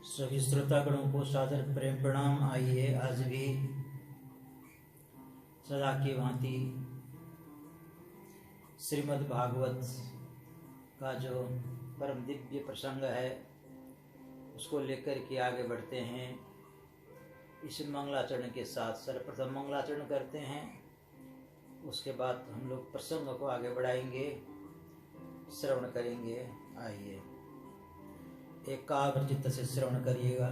सभी श्रोतागणों को सादर प्रेम प्रणाम। आइए आज भी सदा की भांति श्रीमद् भागवत का जो परम दिव्य प्रसंग है उसको लेकर के आगे बढ़ते हैं। इस मंगलाचरण के साथ सर्वप्रथम मंगलाचरण करते हैं, उसके बाद हम लोग प्रसंग को आगे बढ़ाएंगे, श्रवण करेंगे। आइए एकाग्र चित्त से श्रवण करिएगा।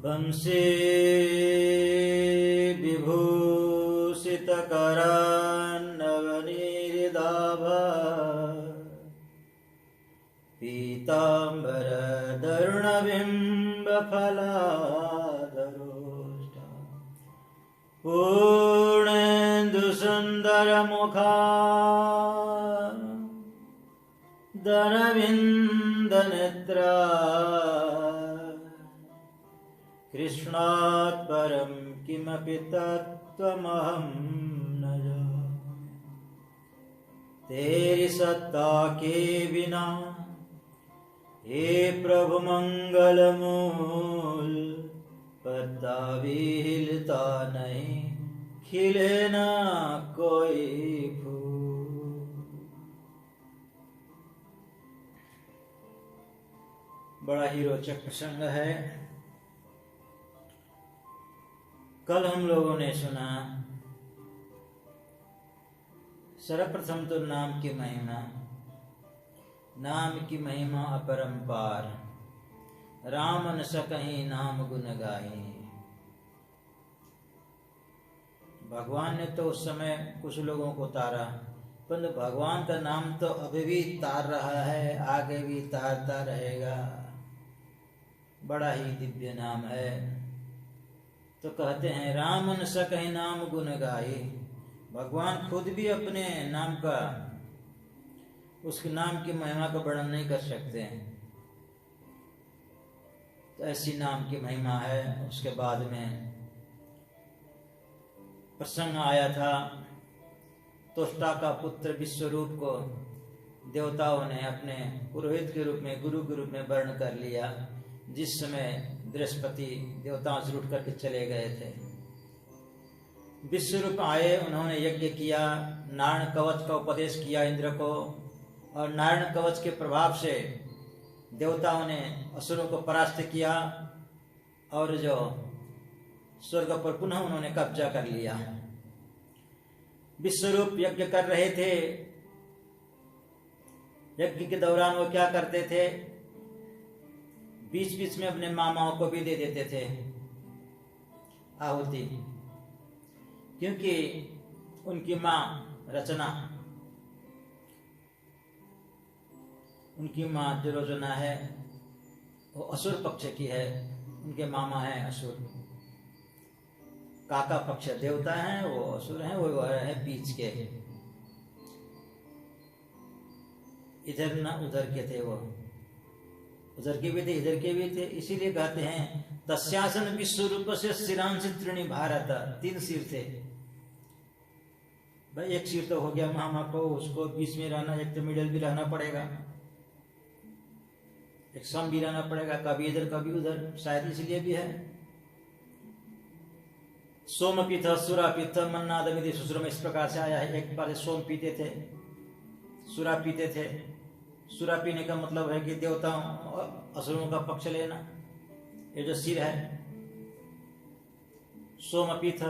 वंशे विभूषित करान्नवनीरिदाभा पीताम्बर दरुणबिम्ब फलाधरोष्टा पूर्णेन्दु सुंदर मुखा दरविंद नेत्रा कृष्णात् परं किमपि तत्त्वमहं न जाने। तेरी सत्ता के बिना हे प्रभु मंगल मूल पत्ता भी हिलता नहीं, खिले ना कोई फूल। बड़ा ही रोचक प्रसंग है। कल हम लोगों ने सुना सर्वप्रथम तो नाम की महिमा, नाम की महिमा अपरंपार, राम न सकहीं नाम गुण गाई। भगवान ने तो उस समय कुछ लोगों को तारा, परंतु भगवान का नाम तो अभी भी तार रहा है, आगे भी तारता रहेगा। बड़ा ही दिव्य नाम है। तो कहते हैं राम न सकहीं नाम गुण गाई। भगवान खुद भी अपने नाम का, उसके नाम की महिमा का वर्णन नहीं कर सकते हैं। तो ऐसी नाम की महिमा है। उसके बाद में प्रसंग आया था, त्वष्टा का पुत्र विश्वरूप को देवताओं ने अपने पुरोहित के रूप में, गुरु के रूप में वर्ण कर लिया। जिस समय बृहस्पति देवताओं से उठ करके चले गए थे, विश्वरूप आए, उन्होंने यज्ञ किया, नारायण कवच का उपदेश किया इंद्र को, और नारायण कवच के प्रभाव से देवताओं ने असुरों को परास्त किया और जो स्वर्ग पर पुनः उन्होंने कब्जा कर लिया। विश्वरूप यज्ञ कर रहे थे। यज्ञ के दौरान वो क्या करते थे, बीच बीच में अपने मामाओं को भी दे देते थे आहुति, क्योंकि उनकी माँ रचना, उनकी माँ जो रोजना है वो असुर पक्ष की है, उनके मामा हैं असुर। काका पक्ष देवता हैं, वो असुर हैं, वो है बीच के, इधर न उधर के थे, वो उधर के भी थे इधर के भी थे। इसीलिए कहते हैं तस्यासन विश्वरूप से शिरांश त्रिणी भारत। 3 सिर थे भाई। एक सिर तो हो गया मामा को, उसको बीच में रहना, एक तो मिडिल भी रहना पड़ेगा, एक सम भी रहना पड़ेगा, कभी इधर कभी उधर, शायद इसलिए भी है। सोम पीठ सुरा पीठ मन्नादमिति सुश्रुम, इस प्रकार से आया है। एक बार सोम पीते थे, सुरा पीते थे। सुरा पीने का मतलब है कि देवताओं और असुरों का पक्ष लेना। ये जो सिर है सोम पीठ,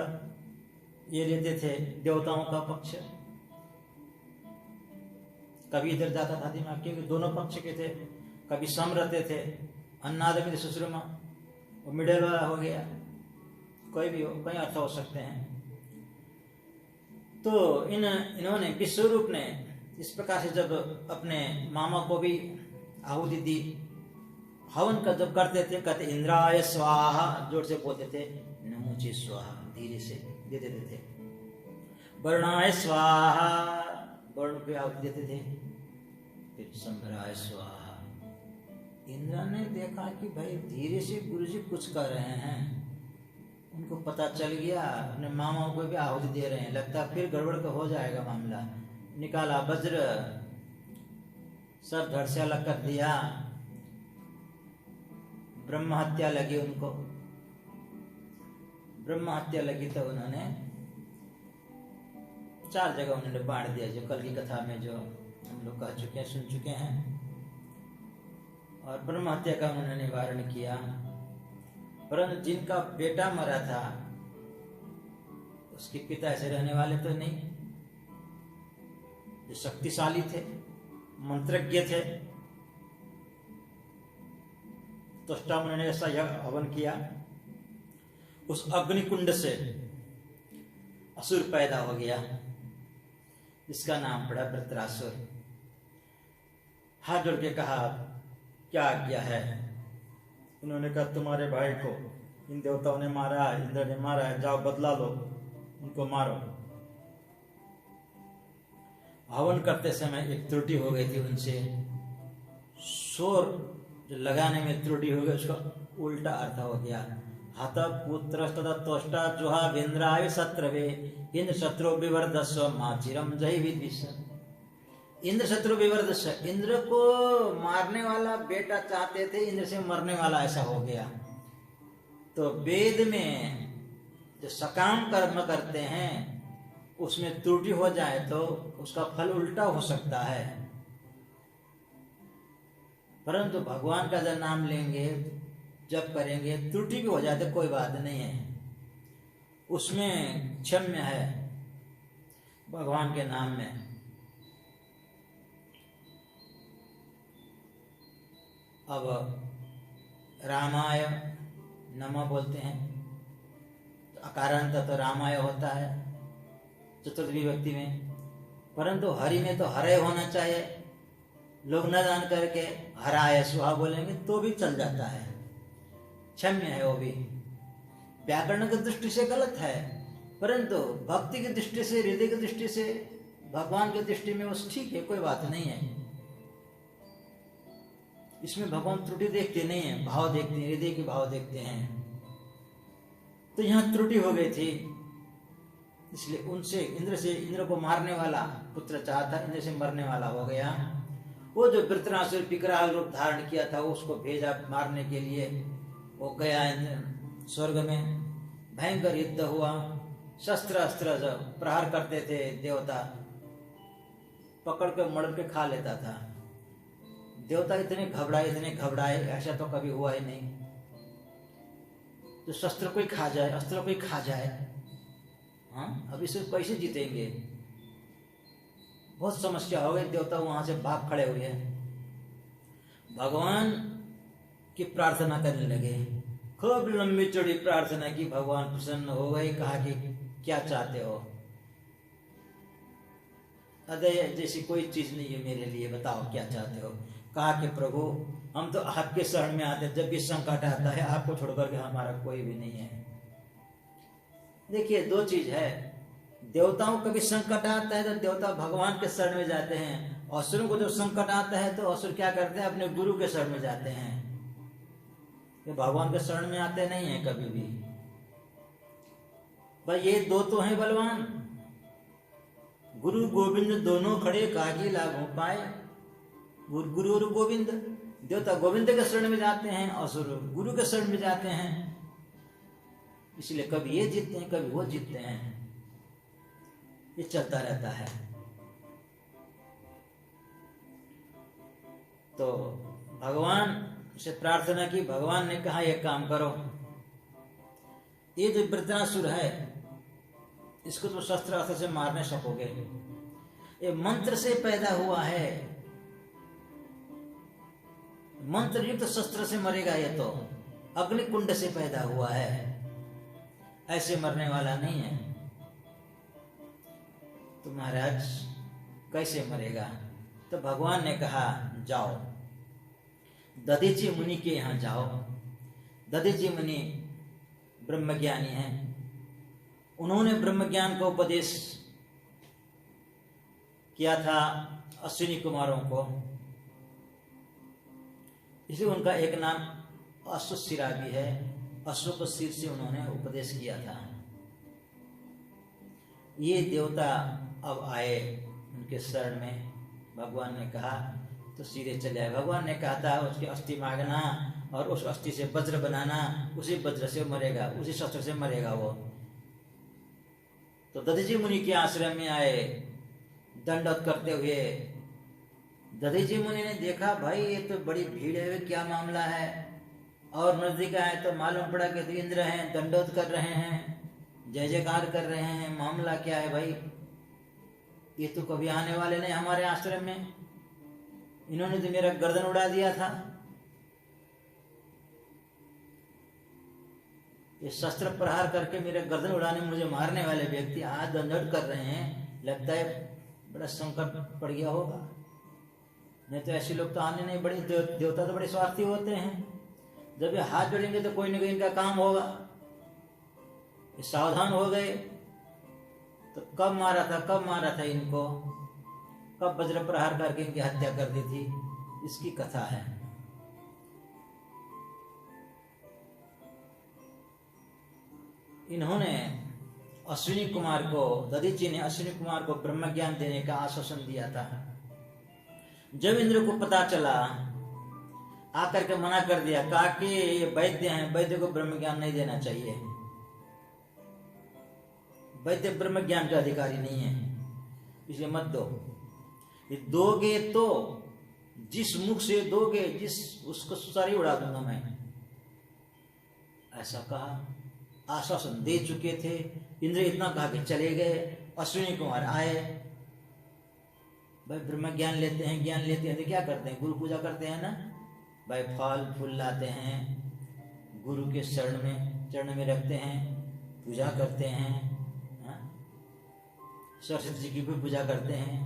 ये लेते थे देवताओं का पक्ष। कभी इधर जाता था दिमाग, क्योंकि दोनों पक्ष के थे। कभी सम रहते थे, अन्नादमिति सुश्रुमा, वो मिडिल वाला हो गया। कोई भी हो, कई अर्थ हो सकते हैं। तो इन्होंने विश्वरूप ने इस प्रकार से जब अपने मामा को भी आहुति दी, हवन का जब करते थे, कहते इंद्राय स्वाहा, जोर से बोलते थे, नमोचे स्वाहा, धीरे से दे देते थे। वर्णाय स्वाहा, वर्ण पे आहुति देते थे। फिर संभराय स्वाहा। इंद्र ने देखा कि भाई धीरे से गुरुजी कुछ कर रहे हैं, उनको पता चल गया, अपने मामाओं को भी आहुति दे रहे हैं, लगता फिर गड़बड़ का हो जाएगा मामला। निकाला वज्र, सब धड़ से अलग कर दिया ब्रह्म हत्या लगी उनको। ब्रह्म हत्या लगी तो उन्होंने 4 जगह उन्होंने बांट दिया, जो कल की कथा में जो हम लोग कह चुके हैं, सुन चुके हैं। और ब्रह्म हत्या का उन्होंने निवारण किया। परंतु जिनका बेटा मरा था उसके पिता ऐसे रहने वाले तो नहीं, जो शक्तिशाली थे, मंत्रज्ञ थे। तो मुनि ने ऐसा हवन किया, उस अग्निकुंड से असुर पैदा हो गया, जिसका नाम पड़ा वृत्रासुर। हाथ जोड़ के कहा, क्या आज्ञा है? उन्होंने कहा, तुम्हारे भाई को इन देवताओं ने मारा है, इंद्र ने मारा है, जाओ बदला लो, उनको मारो। हवन करते समय एक त्रुटि हो गई थी उनसे, शोर जो लगाने में त्रुटि हो गई, उसका उल्टा अर्थ हो गया। हत पुत्र तोष्टा जुहा वेन्द्राय शत्रवे इंद्र शत्रु विवर्धस्व माचिरम जय विद्विष। इंद्र शत्रु विवर्धस्व, इंद्र को मारने वाला बेटा चाहते थे, इंद्र से मरने वाला ऐसा हो गया। तो वेद में जो सकाम कर्म करते हैं उसमें त्रुटि हो जाए तो उसका फल उल्टा हो सकता है। परंतु भगवान का जब नाम लेंगे, जब करेंगे, त्रुटि भी हो जाए तो कोई बात नहीं है, उसमें क्षम्य है भगवान के नाम में। अब रामाय नमः बोलते हैं, अकारांत तो रामाय होता है चतुर्थ विभक्ति में, परंतु हरि में तो हरे होना चाहिए। लोग न जान करके हराय सुहा बोलेंगे तो भी चल जाता है, क्षम्य है वो भी। व्याकरण की दृष्टि से गलत है, परंतु भक्ति की दृष्टि से, हृदय की दृष्टि से, भगवान की दृष्टि में वो ठीक है, कोई बात नहीं है। इसमें भगवान त्रुटि देखते नहीं है, भाव देखते हैं, हृदय के भाव देखते हैं। तो यहाँ त्रुटि हो गई थी, इसलिए उनसे इंद्र को मारने वाला पुत्र चाहता, इंद्र से मरने वाला हो गया। वो जो वृत्रासुर विकराल रूप धारण किया था, उसको भेजा मारने के लिए। वो गया स्वर्ग में, भयंकर युद्ध हुआ, शस्त्र अस्त्र जब प्रहार करते थे देवता, पकड़ के मड़ के खा लेता था। देवता इतने घबराए, ऐसा तो कभी हुआ ही नहीं। तो शस्त्र कोई खा जाए, अस्त्र कोई खा जाए, हाँ, अब इसे कैसे जीतेंगे? बहुत समस्या हो गई। देवता वहां से भाग खड़े हुए, भगवान की प्रार्थना करने लगे। खूब लंबी चौड़ी प्रार्थना की, भगवान प्रसन्न हो गए। कहा कि क्या चाहते हो? अदय जैसी कोई चीज नहीं है मेरे लिए, बताओ क्या चाहते हो? कहा कि प्रभु, हम तो आपके शरण में आते, जब भी संकट आता है आपको छोड़कर के हमारा कोई भी नहीं है। देखिए, 2 चीज है, देवताओं को भी संकट आता है तो देवता भगवान के शरण में जाते हैं, असुरों को जब संकट आता है तो असुर क्या करते हैं? अपने गुरु के शरण में जाते हैं। ये भगवान के शरण में आते नहीं है कभी भी। भाई ये 2 तो हैं बलवान, गुरु गोविंद दोनों खड़े, काजी लागू पाए। गुरु और गोविंद, देवता गोविंद के शरण में जाते हैं, असुर गुरु के शरण में जाते हैं। इसलिए कभी ये जीतते हैं, कभी वो जीतते हैं, ये चलता रहता है। तो भगवान से प्रार्थना की, भगवान ने कहा एक काम करो, ये जो वृत्रासुर है इसको तो शस्त्र अस्त्र से मार नहीं सकोगे, ये मंत्र से पैदा हुआ है, मंत्र युक्त शस्त्र से मरेगा। ये तो अग्निकुंड से पैदा हुआ है, ऐसे मरने वाला नहीं है। तो महाराज कैसे मरेगा? तो भगवान ने कहा जाओ दधीची मुनि के यहाँ जाओ। दधीची मुनि ब्रह्मज्ञानी हैं, उन्होंने ब्रह्म ज्ञान का उपदेश किया था अश्विनी कुमारों को, इसलिए उनका एक नाम अश्वशिरा भी है। अश्व को सिर से उन्होंने उपदेश किया था। ये देवता अब आए उनके शरण में। भगवान ने कहा तो सीधे चले आए। भगवान ने कहा था उसकी अस्थि मांगना और उस अस्थि से वज्र बनाना, उसी वज्र से मरेगा, उसी शस्त्र से मरेगा वो। तो दधीचि मुनि के आश्रम में आए दंडवत करते हुए। दधीचि मुनि ने देखा भाई ये तो बड़ी भीड़ है, क्या मामला है, और नजदीक आए तो मालूम पड़ा कि तो इंद्र हैं, दंडवत कर रहे हैं, जय जयकार कर रहे हैं। मामला क्या है भाई, ये तो कभी आने वाले नहीं हमारे आश्रम में, इन्होंने तो मेरा गर्दन उड़ा दिया था। ये शस्त्र प्रहार करके मेरे गर्दन उड़ाने, मुझे मारने वाले व्यक्ति आज दंडवत कर रहे हैं, लगता है बड़ा संकट पड़ गया होगा। नहीं तो ऐसे लोग तो आने नहीं, बड़े देवता तो बड़े स्वार्थी होते हैं, जब ये हाथ जोड़ेंगे तो कोई न कोई इनका काम होगा। ये सावधान हो गए। तो कब मारा था इनको, कब वज्र प्रहार करके इनकी हत्या कर दी थी, इसकी कथा है। इन्होंने अश्विनी कुमार को, दधीचि ने अश्विनी कुमार को ब्रह्म ज्ञान देने का आश्वासन दिया था। जब इंद्र को पता चला, आकर के मना कर दिया, कहा कि ये वैद्य हैं, वैद्य को ब्रह्म ज्ञान नहीं देना चाहिए, वैद्य ब्रह्म ज्ञान का अधिकारी नहीं है, इसलिए मत दो। ये दोगे तो जिस मुख से दोगे, जिस उसको सारी उड़ा दूंगा मैं, ऐसा कहा। आश्वासन दे चुके थे। इंद्र इतना कहा कि चले गए। अश्विनी कुमार आए, भाई ब्रह्म ज्ञान लेते हैं तो क्या करते हैं, गुरु पूजा करते हैं ना भाई, फल फूल लाते हैं, गुरु के चरण में रखते हैं, पूजा करते हैं, सरस्वती जी की भी पूजा करते हैं।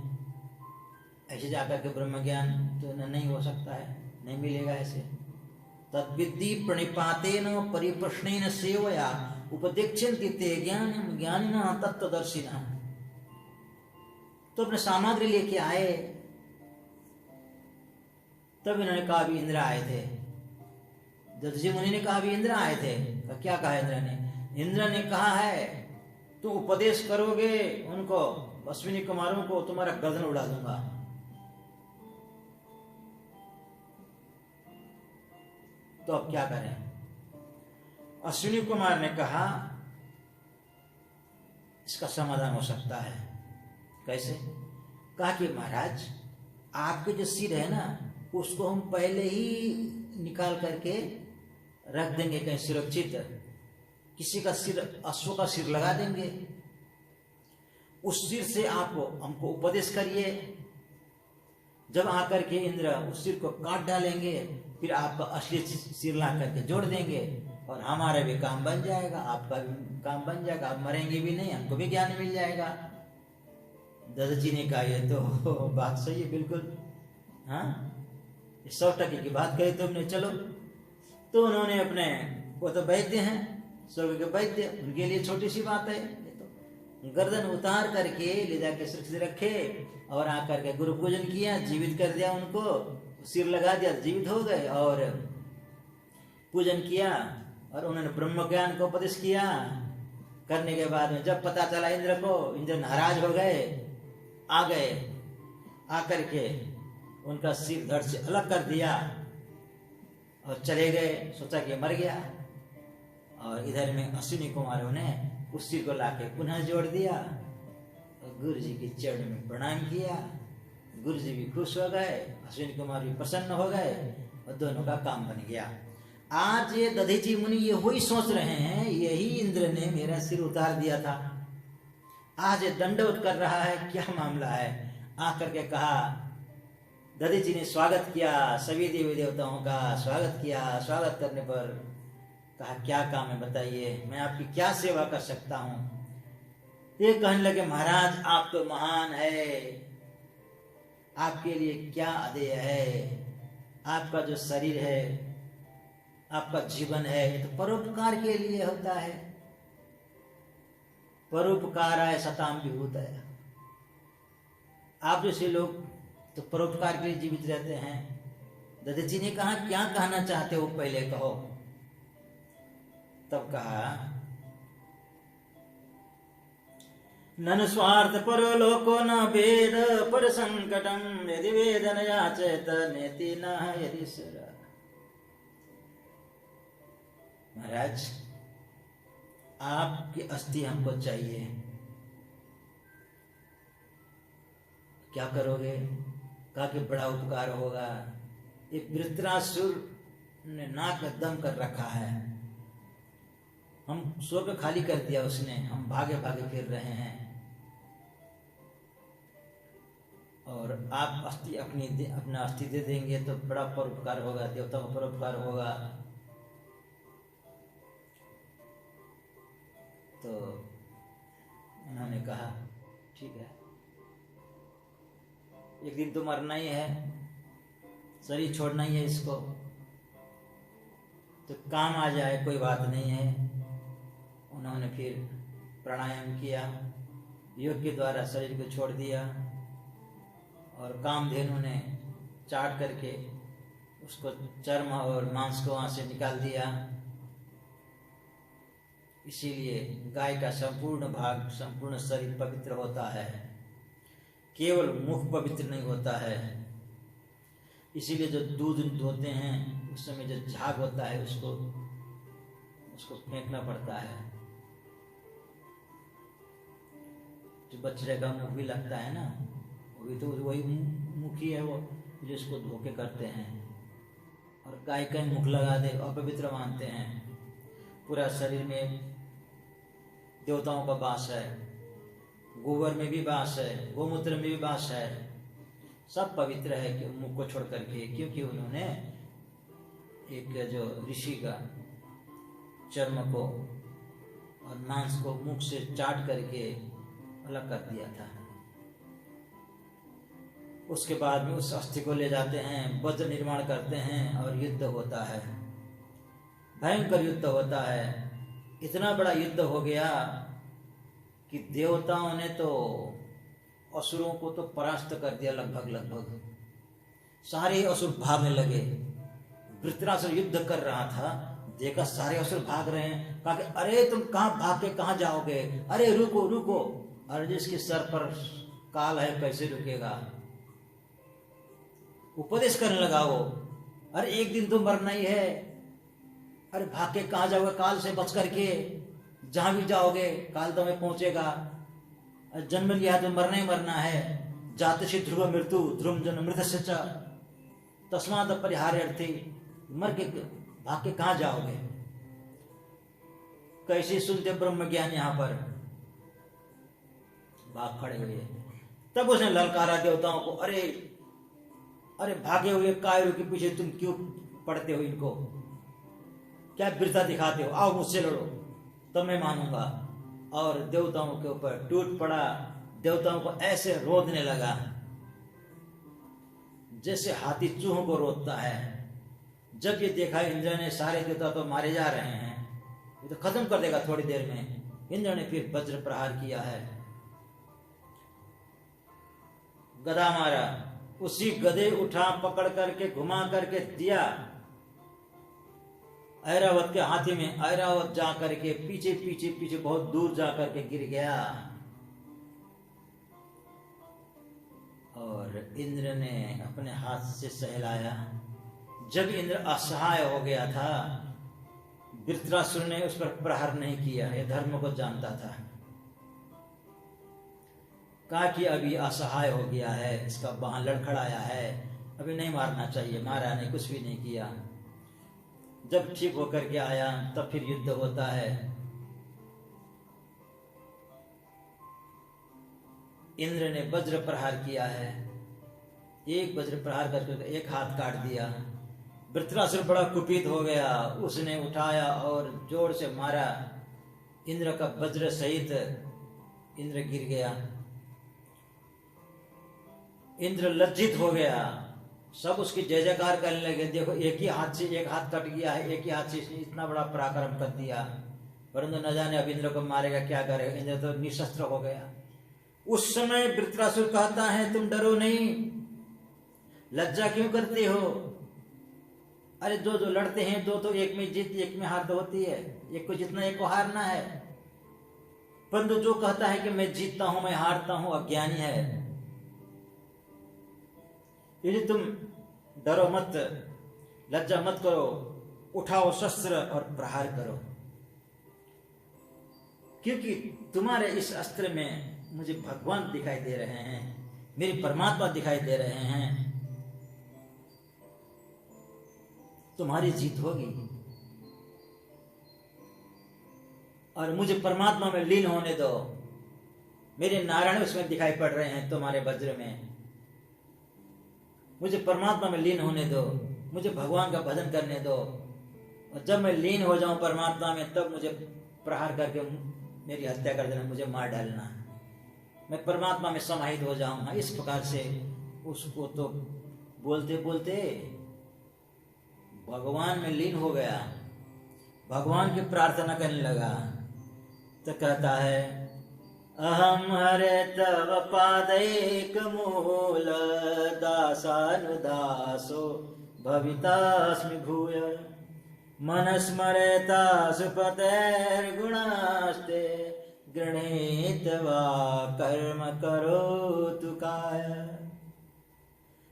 ऐसे जाकर के ब्रह्म ज्ञान तो नहीं हो सकता है, नहीं मिलेगा ऐसे। तद्विद्धि प्रणिपातेन परिप्रश्नेन सेवया उपदेक्षन्ति ते ज्ञानिनः तत्त्वदर्शिनः। तो अपने सामग्री लेके आए, तब इन्होंने कहा भी इंद्र आए थे। दधीचि मुनि ने कहा भी इंद्र आए थे। तो क्या कहा इंद्र ने? इंद्र ने कहा है तो उपदेश करोगे उनको, अश्विनी कुमारों को, तुम्हारा गर्दन उड़ा दूंगा। तो अब क्या करें? अश्विनी कुमार ने कहा इसका समाधान हो सकता है। कैसे? कहा कि महाराज आपके जो सिर है ना, उसको हम पहले ही निकाल करके रख देंगे कहीं सुरक्षित, किसी का सिर, अश्व का सिर लगा देंगे, उस सिर से आप हमको उपदेश करिए। जब आकर के इंद्र उस सिर को काट डालेंगे, फिर आपका असली सिर ला करके जोड़ देंगे और हमारा भी काम बन जाएगा, आपका भी काम बन जाएगा, आप मरेंगे भी नहीं, हमको भी ज्ञान मिल जाएगा। दधीचि ने कहा ये तो बात सही है बिल्कुल, हाँ 100% की बात कही तुमने, चलो। तो उन्होंने अपने, वो तो वैद्य हैं, स्वर्ग के वैद्य, उनके लिए छोटी सी बात है, तो गर्दन उतार करके ले जाके सुरक्षित रखे और आकर के गुरु पूजन किया, जीवित कर दिया उनको, सिर लगा दिया, जीवित हो गए और पूजन किया और उन्होंने ब्रह्म ज्ञान को उपदेश किया। करने के बाद में जब पता चला इंद्र को, इंद्र नाराज हो गए, आ गए, आकर के उनका सिर धड़ से अलग कर दिया और चले गए, सोचा कि मर गया। और इधर में अश्विनी कुमारों ने उस सिर को लाके पुनः जोड़ दिया और गुरु जी के चरण में प्रणाम किया। गुरु जी भी खुश हो गए, अश्विनी कुमार भी प्रसन्न हो गए और दोनों का काम बन गया। आज ये दधीचि मुनि ये वही सोच रहे हैं, यही इंद्र ने मेरा सिर उतार दिया था, आज ये दंडवत कर रहा है, क्या मामला है। आकर के कहा, दधीचि ने स्वागत किया, सभी देवी देवताओं का स्वागत किया। स्वागत करने पर कहा क्या काम है बताइए, मैं आपकी क्या सेवा कर सकता हूँ। ये कहने लगे महाराज आप तो महान है, आपके लिए क्या अदेय है, आपका जो शरीर है, आपका जीवन है, ये तो परोपकार के लिए होता है, परोपकाराय सताम विभूतय। आप जैसे लोग तो परोपकार के लिए जीवित रहते हैं। दधीचि ने कहा क्या कहना चाहते हो पहले कहो। तब कहा ननु स्वार्थ परो लोको न वेद पर संकटम यदि वेदनया चेत नेति न यदि सुरा। महाराज आपकी अस्थि हमको चाहिए, क्या करोगे? कहा कि बड़ा उपकार होगा। ये वृत्रासुर ने नाक में दम कर रखा है, हम स्वर्ग खाली कर दिया उसने, हम भागे भागे फिर रहे हैं, और आप अस्थि अपना अस्थि दे देंगे तो बड़ा परोपकार होगा, देवताओं का परोपकार होगा। तो उन्होंने कहा ठीक है, एक दिन तो मरना ही है, शरीर छोड़ना ही है इसको, तो काम आ जाए कोई बात नहीं है। उन्होंने फिर प्राणायाम किया, योग के द्वारा शरीर को छोड़ दिया, और कामधेनु ने चाट करके उसको चर्म और मांस को वहां से निकाल दिया। इसीलिए गाय का संपूर्ण भाग, संपूर्ण शरीर पवित्र होता है, केवल मुख पवित्र नहीं होता है। इसीलिए जो दूध धोते हैं उस समय जो झाग होता है उसको फेंकना पड़ता है। जो बछड़े का मुख भी लगता है ना, वही तो वही मुख ही है वो, जिसको धोके करते हैं। और गाय का मुख लगा दे अपवित्र मानते हैं। पूरा शरीर में देवताओं का वास है, गोबर में भी वास है, गोमूत्र में भी वास है, सब पवित्र है कि मुख को छोड़ करके, क्योंकि उन्होंने एक जो ऋषि का चर्म को और मांस को मुख से चाट करके अलग कर दिया था। उसके बाद में उस अस्थि को ले जाते हैं, वज्र निर्माण करते हैं और युद्ध होता है, भयंकर युद्ध होता है। इतना बड़ा युद्ध हो गया कि देवताओं ने तो असुरों को तो परास्त कर दिया, लगभग सारे असुर भागने लगे। वृत्रासुर युद्ध कर रहा था, देखा सारे असुर भाग रहे हैं, कहा कि अरे तुम कहाँ भाग के कहाँ जाओगे, अरे रुको रुको, अरे जिसके सर पर काल है कैसे रुकेगा। उपदेश करने लगा वो, अरे एक दिन तो मरना ही है, अरे भाग के कहाँ जाओगे, काल से बच करके जहां भी जाओगे काल तुम्हें पहुंचेगा, जन्म लिया तो मरना ही मरना है। जातस्य ध्रुव मृत्यु ध्रुव जन्म मृतस्य च तस्मात् अपरिहार्यर्थी, मर के भाग के कहाँ जाओगे। कैसे सुनते ब्रह्म ज्ञान, यहाँ पर भाग खड़े हुए। तब उसने ललकारा देवताओं को, अरे अरे भागे हुए कायरों के पीछे तुम क्यों पड़ते हो, इनको क्या वीरता दिखाते हो, आओ मुझसे लड़ो तो मैं मानूंगा। और देवताओं के ऊपर टूट पड़ा, देवताओं को ऐसे रोदने लगा जैसे हाथी चूहों को रोदता है। जब ये देखा इंद्र ने सारे देवता तो मारे जा रहे हैं, ये तो खत्म कर देगा थोड़ी देर में, इंद्र ने फिर वज्र प्रहार किया है, गदा मारा। उसी गदे उठा पकड़ करके घुमा करके दिया ऐरावत के हाथी में। ऐरावत जा करके पीछे पीछे पीछे बहुत दूर जा करके गिर गया। और इंद्र ने अपने हाथ से सहलाया। जब इंद्र असहाय हो गया था, वृत्रासुर ने उस पर प्रहार नहीं किया, यह धर्म को जानता था। कहा कि अभी असहाय हो गया है, इसका बाण लड़खड़ाया है, अभी नहीं मारना चाहिए। मारा नहीं, कुछ भी नहीं किया। जब ठीक होकर के आया तब फिर युद्ध होता है। इंद्र ने वज्र प्रहार किया है, एक वज्र प्रहार करके एक हाथ काट दिया। वृत्रासुर बड़ा कुपित हो गया, उसने उठाया और जोर से मारा। इंद्र का वज्र सहित इंद्र गिर गया। इंद्र लज्जित हो गया, सब उसकी जय जयकार करने लगे। देखो एक ही हाथ से एक हाथ कट गया है, एक ही हाथ से इतना बड़ा पराक्रम कर दिया, परंतु न जाने अब इंद्र को मारेगा क्या करेगा। इंद्र तो निशस्त्र हो गया। उस समय वृत्रासुर कहता है तुम डरो नहीं, लज्जा क्यों करते हो। अरे जो जो लड़ते हैं दो तो एक में जीत एक में हार तो होती है, एक को जितना एक को हारना है। परंतु जो कहता है कि मैं जीतता हूं, मैं हारता हूं, अज्ञानी है। यदि तुम डरो मत, लज्जा मत करो, उठाओ शस्त्र और प्रहार करो, क्योंकि तुम्हारे इस अस्त्र में मुझे भगवान दिखाई दे रहे हैं, मेरे परमात्मा दिखाई दे रहे हैं। तुम्हारी जीत होगी और मुझे परमात्मा में लीन होने दो। मेरे नारायण उसमें दिखाई पड़ रहे हैं तुम्हारे वज्र में। मुझे परमात्मा में लीन होने दो, मुझे भगवान का भजन करने दो, और जब मैं लीन हो जाऊं परमात्मा में तब मुझे प्रहार करके मेरी हत्या कर देना, मुझे मार डालना, मैं परमात्मा में समाहित हो जाऊंगा। इस प्रकार से उसको तो बोलते बोलते भगवान में लीन हो गया, भगवान की प्रार्थना करने लगा। तो कहता है अहम हरे तव पादैक मूल दासानुदासो भवितास्मि भूय मनस्मरेता सुपतेर्गुणास्ते गृणीत्वा कर्म करोतु काय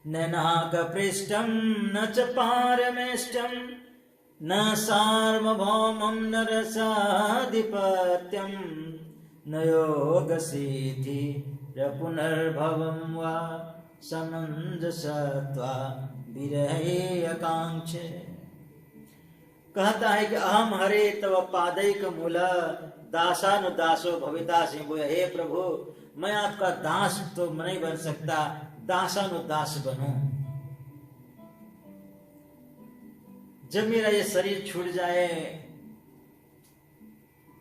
न नाकपृष्ठं न च पारमेष्ठं न सार्वभौमं न रसाधिपत्यं न योगसिद्धि पुनर्भवं वा समञ्जसत्वा विरहे आकांक्षे। कहता है कि अहम हरे तव पादैक मूल दासानुदासो भवितास्मि भूय। हे प्रभु, मैं आपका दास तो नहीं बन सकता, दासानुदास बनूं। जब मेरा ये शरीर छूट जाए,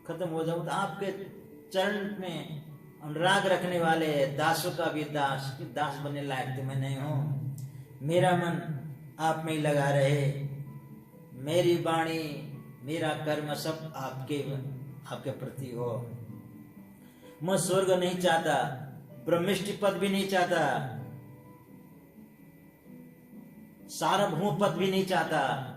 खत्म हो जाऊं, तो आपके चरण में अनुराग रखने वाले दासों का भी दास बनने लायक तो मैं नहीं हूं। मेरा मन आप में ही लगा रहे, मेरी वाणी मेरा कर्म सब आपके प्रति हो। मैं स्वर्ग नहीं चाहता, ब्रह्मिष्ठ पद भी नहीं चाहता, सार्वभौम पद भी नहीं चाहता।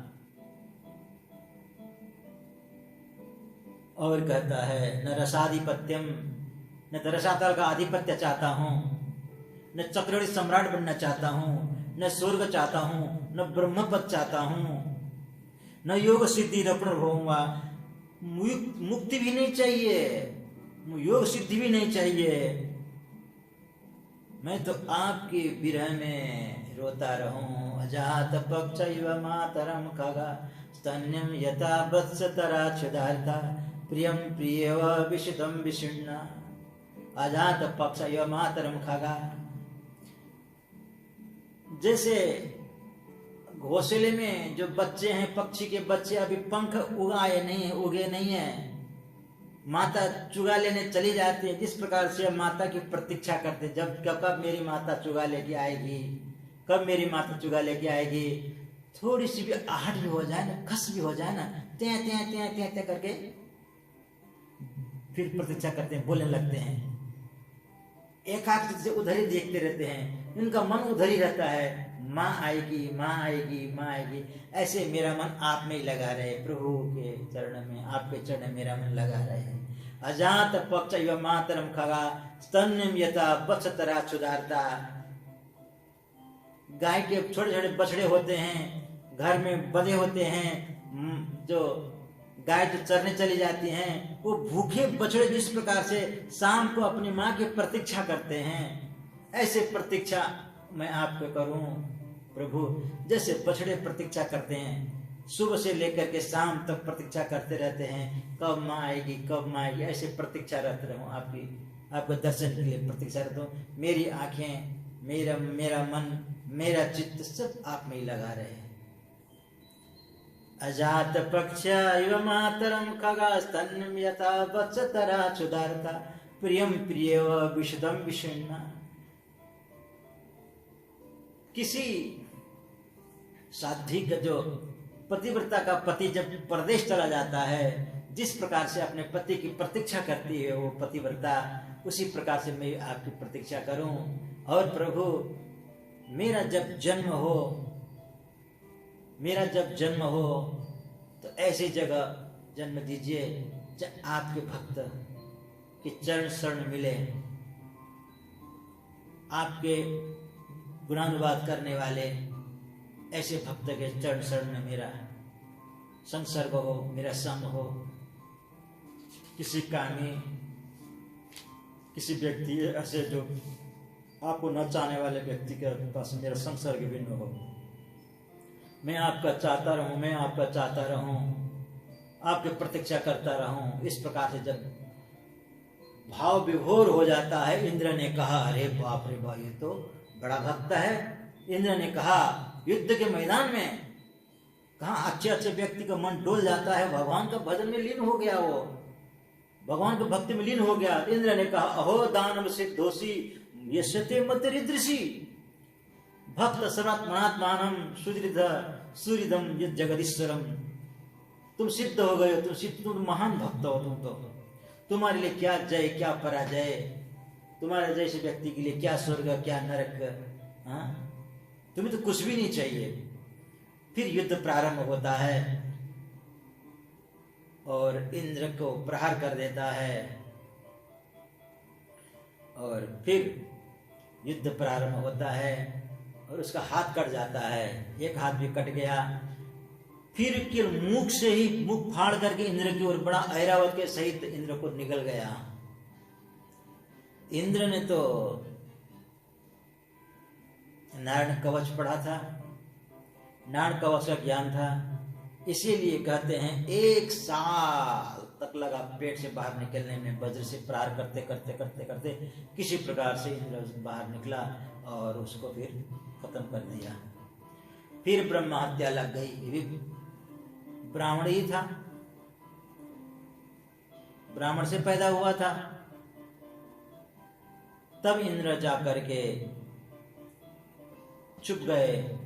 और कहता है न रसाधिपत्यम, न रसातल का आधिपत्य चाहता हूं, न चक्रवर्ती सम्राट बनना चाहता हूं, न स्वर्ग चाहता हूं, न ब्रह्म पद चाहता हूं, न योग सिद्धि न पुनर्भवंवा। मुक्ति भी नहीं चाहिए, योग सिद्धि भी नहीं चाहिए। मैं तो आपके विरह में रोता रहूं। अजात पक्ष इव मातरम खगा स्तन्यम यथा वत्सतरा क्षुधार्ता प्रियम प्रियव विषितम विषण्णा। अजात पक्ष इव मातरम खगा, जैसे घोंसले में जो बच्चे हैं, पक्षी के बच्चे अभी पंख उगे नहीं है, माता चुगा लेने चली जाती है, जिस प्रकार से माता की प्रतीक्षा करते, जब कब मेरी माता चुगा लेके आएगी, कब मेरी माता चुगा लेके आएगी। थोड़ी सी भी आहट भी हो जाए ना, खस भी हो जाए ना, त्या त्या त्या त्या त्या करके फिर प्रतीक्षा करते हैं, बोलने लगते हैं, एकाग्र से उधर ही देखते रहते हैं, इनका मन उधर ही रहता है, माँ आएगी माँ आएगी माँ आएगी। ऐसे मेरा मन आप में ही लगा रहे, प्रभु के चरण में, आपके चरण में मेरा मन लगा रहे। अजात पक्ष इव मातरम खगा स्तन्यम यथा वत्सतरा क्षुधार्ता। गाय के छोटे छोटे बछड़े होते हैं, घर में बंधे होते हैं, जो गाय जो चरने चली जाती हैं, वो भूखे बछड़े जिस प्रकार से शाम को अपनी माँ की प्रतीक्षा करते हैं, ऐसे प्रतीक्षा मैं आपको करूं प्रभु। जैसे बछड़े प्रतीक्षा करते हैं, सुबह से लेकर के शाम तक प्रतीक्षा करते रहते हैं, कब माँ आएगी कब माँ आएगी, ऐसे प्रतीक्षा रहते रहूं, आपके दर्शन के लिए प्रतीक्षा रहता हूं। मेरी आंखें, मेरा मन, मेरा चित्त सब आप में ही लगा रहे हैं। अजात पक्ष इव मातरम खगा स्तन्यम यथा वत्सतरा क्षुधार्ता प्रियम प्रियव विशदम विषण्णा। किसी साध्वी का जो पतिव्रता का पति जब परदेश चला जाता है, जिस प्रकार से अपने पति की प्रतीक्षा करती है वो पतिव्रता, उसी प्रकार से मैं आपकी प्रतीक्षा करूं। और प्रभु मेरा जब जन्म हो तो ऐसी जगह जन्म दीजिए जब आपके भक्त कि चरण शरण मिले, आपके गुणानुवाद करने वाले ऐसे भक्त के चरण शरण में मेरा संसर्ग हो, मेरा संग हो। किसी कामी, किसी व्यक्ति ऐसे जो आपको न चाहने वाले व्यक्ति के पास मेरा संसर्ग भी न हो। मैं आपका चाहता रहूं, मैं आपका चाहता रहूं, आपकी प्रतीक्षा करता रहूं। इस प्रकार से जब भाव विभोर हो जाता है, इंद्र ने कहा अरे बाप रे बाप, ये तो बड़ा भक्त है। इंद्र ने कहा युद्ध के मैदान में कहाँ अच्छे अच्छे व्यक्ति का मन डोल जाता है, भगवान का भजन में लीन हो गया, वो भगवान के भक्ति में लीन हो गया। इंद्र ने कहा अहो दानव सिद्धोषी यशते मत ऋषि भक्त सर्वात्मनात्मानम सुहृदम जगदीश्वरम। तुम सिद्ध हो गए हो, तुम महान भक्त हो। तुम्हारे लिए क्या जय क्या पराजय, तुम्हारे जैसे व्यक्ति के लिए क्या स्वर्ग क्या नरक। हाँ, तुम्हें तो कुछ भी नहीं चाहिए। फिर युद्ध प्रारंभ होता है और इंद्र को प्रहार कर देता है और फिर युद्ध प्रारंभ होता है और उसका हाथ कट जाता है, एक हाथ भी कट गया। फिर के मुख से ही मुख फाड़ करके इंद्र की ओर बड़ा, ऐरावत के सहित इंद्र को निकल गया। इंद्र ने तो नारायण कवच पढ़ा था, नारायण कवच का ज्ञान था, इसीलिए कहते हैं 1 साल तक लगा पेट से बाहर निकलने में। वज्र से प्रहार करते करते करते करते किसी प्रकार से इंद्र बाहर निकला और उसको फिर खत्म कर दिया। फिर ब्रह्म हत्या लग गई। ये भी ब्राह्मण ही था, ब्राह्मण से पैदा हुआ था। तब इंद्र जा करके छुप गए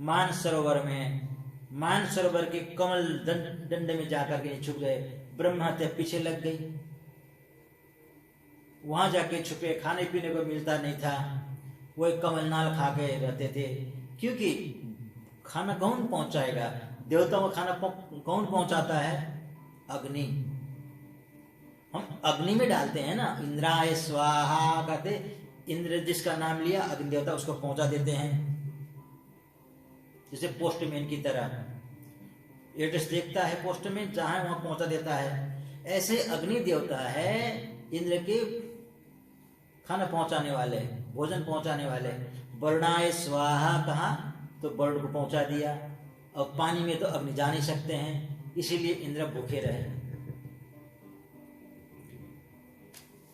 मान सरोवर में, मान सरोवर के कमल दंड में जाकर के छुप गए। ब्रह्म हत्या पीछे लग गई, वहां जाके छुपे, खाने पीने को मिलता नहीं था, वो कमल नाल खा के रहते थे। क्योंकि खाना कौन पहुंचाएगा, देवताओं को खाना कौन पहुंचाता है? अग्नि। हम अग्नि में डालते हैं ना, इंद्राय स्वाहा कहते, इंद्र जिसका नाम लिया अग्नि देवता उसको पहुंचा देते हैं, जैसे पोस्टमैन की तरह एड्रेस देखता है पोस्टमैन, जहां वहां पहुंचा देता है। ऐसे अग्नि देवता है इंद्र के खाना पहुंचाने वाले, भोजन पहुंचाने वाले। वर्णाय स्वाहा कहा तो वर्ण को पहुंचा दिया। अब पानी में तो अग्नि जा नहीं सकते हैं, इसीलिए इंद्र भूखे रहे।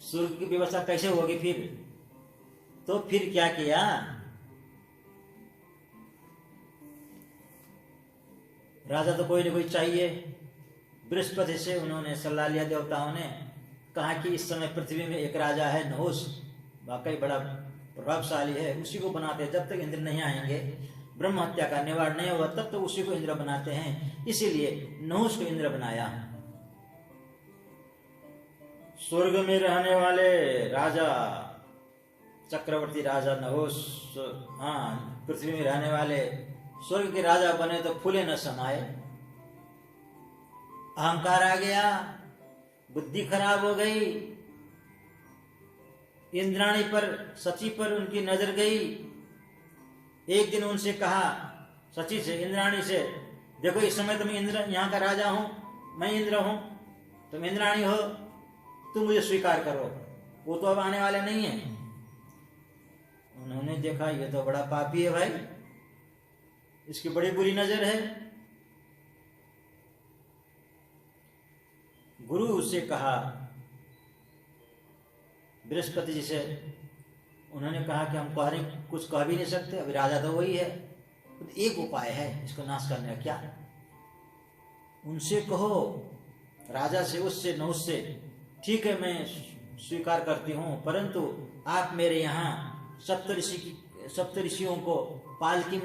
सूर्य की व्यवस्था कैसे होगी फिर? तो फिर क्या किया, राजा तो कोई ना कोई चाहिए। बृहस्पति से उन्होंने सलाह लिया, देवताओं ने कहा कि इस समय पृथ्वी में एक राजा है नहुस, वाकई बड़ा प्रभावशाली है, उसी को बनाते हैं। जब तक इंद्र नहीं आएंगे, ब्रह्म हत्या का निवारण नहीं होगा, तब तक उसी को इंद्र बनाते हैं। इसीलिए नहुस को इंद्र बनाया। स्वर्ग में रहने वाले राजा चक्रवर्ती राजा नहुस, हाँ, पृथ्वी में रहने वाले स्वर्ग के राजा बने तो फूले न समाये। अहंकार आ गया, बुद्धि खराब हो गई, इंद्राणी पर, सची पर उनकी नजर गई। एक दिन उनसे कहा, सची से, इंद्राणी से, देखो इस समय तुम इंद्र, यहाँ का राजा हूं, मैं इंद्र हूं, तुम इंद्राणी हो, तुम मुझे स्वीकार करो। वो तो अब आने वाले नहीं है। उन्होंने देखा ये तो बड़ा पापी है भाई, इसकी बड़ी बुरी नजर है। गुरु उससे कहा, बृहस्पति जी से, उन्होंने कहा कि हम कुछ कह भी नहीं सकते, अभी राजा तो वही है, तो एक उपाय है इसको नाश करने का। क्या? उनसे कहो, राजा से, उससे, न उससे, ठीक है मैं स्वीकार करती हूँ, परंतु आप मेरे यहाँ सप्तऋषियों को पालकी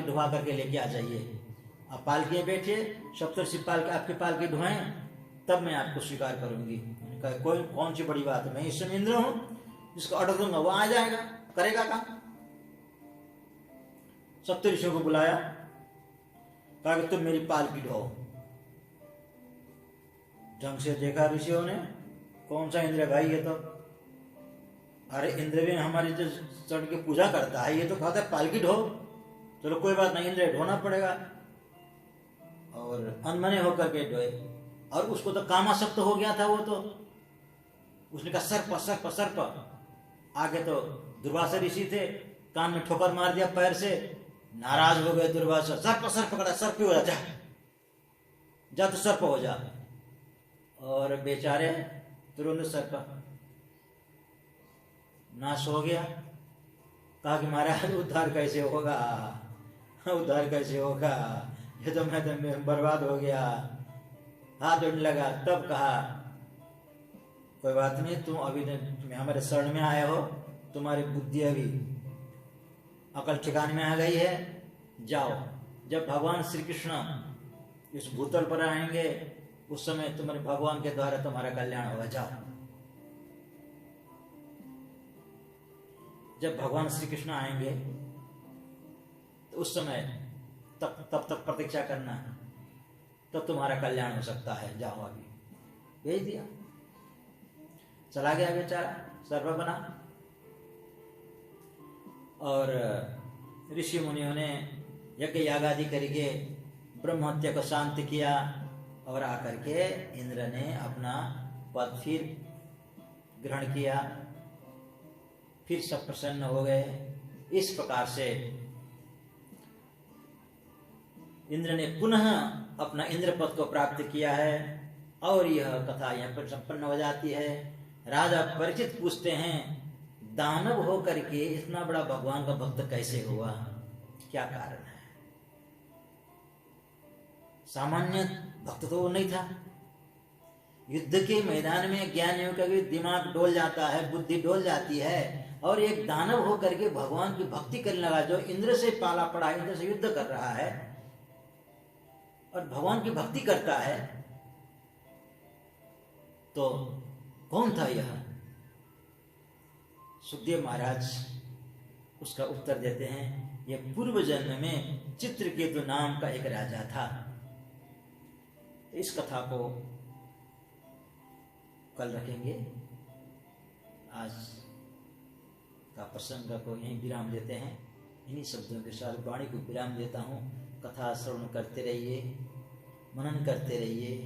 ढुआ करके लेके आ जाइए। आप पालकी में बैठिए, सप्तऋषि पालकी आपकी पालकी ढुआएं, तब मैं आपको स्वीकार करूंगी। कोई कौन सी बड़ी बात है, मैं इस समय इंद्र हूं, जिसको ऑर्डर दूंगा वो आ जाएगा, करेगा काम। सप्तऋषियों को बुलाया, कहा कि तुम मेरी पालकी ढो। ढंग से देखा ऋषियों ने, कौन सा इंद्र भाई ये तो, अरे इंद्र भी हमारी जो चढ़ के पूजा करता है, ये तो कहता है पालकी ढो। चलो कोई बात नहीं, इंद्र ढोना पड़ेगा। और अनमने होकर के ढोए, और उसको तो कामासक्त हो गया था वो तो। उसने कहा सर्प सर्प सर्प। आगे तो दुर्वासा ऋषि थे, कान में ठोकर मार दिया पैर से, नाराज हो गए दुर्वासा। सर्प सर्प पकड़ा, सर्प हो जा, जा तो सर्प हो जा। और बेचारे तुरंत सर्प नाश हो गया। कहा कि महाराज उद्धार कैसे होगा, उद्धार कैसे होगा, ये तो मैं तो बर्बाद हो गया। हाथ जोड़ने लगा। तब कहा कोई बात नहीं, तुम अभी हमारे शरण में आए हो, तुम्हारी बुद्धि अभी अकल ठिकाने में आ गई है, जाओ। जब भगवान श्री कृष्ण इस भूतल पर आएंगे उस समय तुम्हारे भगवान के द्वारा तुम्हारा कल्याण होगा, जाओ। जब भगवान श्री कृष्ण आएंगे तो उस समय तब तक प्रतीक्षा करना, तब तुम्हारा कल्याण हो सकता है, जाओ अभी। भेज दिया, चला गया बेचारा, सर्व बना। और ऋषि मुनियों ने यज्ञ याग आदि करके ब्रह्म हत्या को शांत किया, और आकर के इंद्र ने अपना पद फिर ग्रहण किया, फिर सब प्रसन्न हो गए। इस प्रकार से इंद्र ने पुनः अपना इंद्र पद को प्राप्त किया है। और यह कथा यहाँ पर संपन्न हो जाती है। राजा परीक्षित पूछते हैं, दानव हो करके इतना बड़ा भगवान का भक्त कैसे हुआ, क्या कारण है? सामान्य भक्त तो वो नहीं था। युद्ध के मैदान में ज्ञानियों का भी दिमाग डोल जाता है, बुद्धि डोल जाती है, और एक दानव हो करके भगवान की भक्ति करने लगा, जो इंद्र से पाला पड़ा, इंद्र से युद्ध कर रहा है और भगवान की भक्ति करता है। तो कौन था यह? सुखदेव महाराज उसका उत्तर देते हैं, यह पूर्व जन्म में चित्रकेतु नाम का एक राजा था। इस कथा को कल रखेंगे। आज का प्रसंग को यहीं विराम देते हैं। इन्हीं शब्दों के साथ वाणी को विराम देता हूँ। कथा श्रवण करते रहिए, मनन करते रहिए।